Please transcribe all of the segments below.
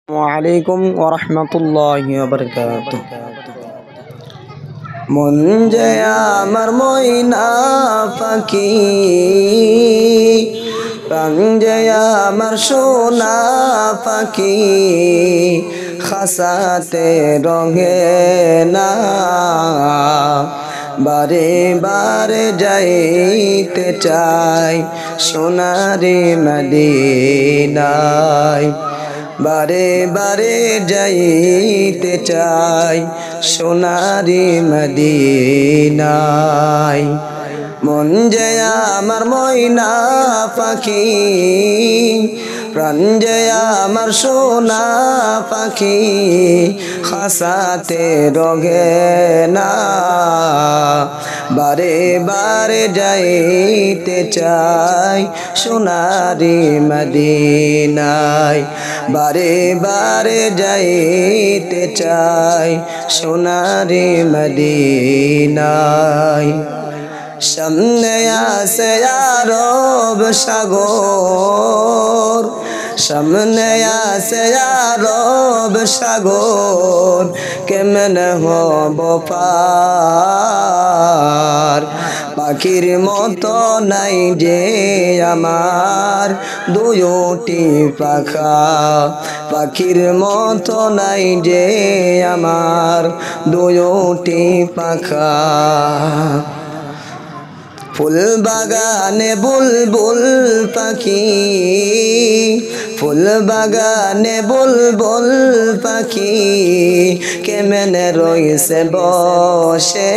ওয়ালাইকুম ওরহমতুল্লাহি ওয়াবারাকাতুহু। মন যে আমার ময়না পাখি, প্রাণ যে আমার সোনা পাখি, খাসাতে রঙে না বারে বারে যাইতে চাই সোনারে মদিনায়। বারে বারে যাইতে চাই সোনারি মদিনায়। মন যে আমার ময়না পাখি, প্রাণ যে আমার সোনা পাখি, খাসাতে রঙে না বারে বারে যাইতে চাই সোনারি মদিনায়। বারে বারে যাইতে চাই সোনারি মদিনায়। সামনে আছে আরব সাগর, সামনে আছে আরব সাগর, কেমনে হব পার। পাখির মতো নাই যে আমার দুটি পাখা, পাখির মতো নাই যে আমার দুটি পাখা। ফুল বাগানে বুলবুল পাখি, ফুল বাগানে বুলবুল পাখি, কেমনে রইছে বসে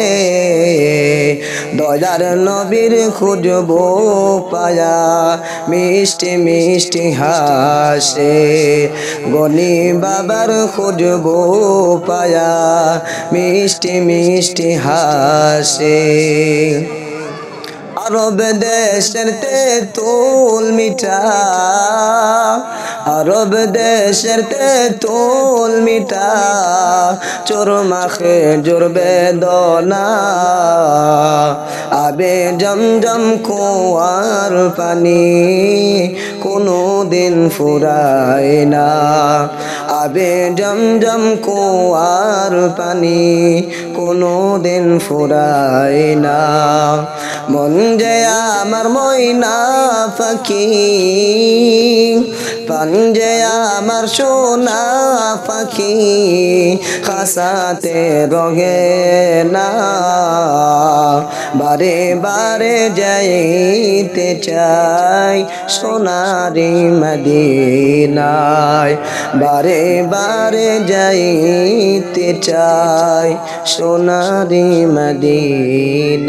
দয়ার নবীর খুঁজবো পায়া, মিষ্টি মিষ্টি হাসে গনি বাবার খুঁজবো পায়া, মিষ্টি মিষ্টি হাসে। আরব দেশের তেঁতুল মিঠা, আরব দেশের তেঁতুল মিঠা, চোরমা খেজুর বেদনা, আবে জমজম কুয়ার পানি কোনো দিন ফুরায় না, আবে জমজম কুয়ার পানি কোনো দিন ফুরায় না। মন যে আমার ময়না পাখি, প্রাণ যে আমার সোনা পাখি, খাসাতে রঙে না বারে বারে যাইতে চাই সোনারি মদিনায়। বারে বারে যাইতে চাই সোনারি মদিনায়।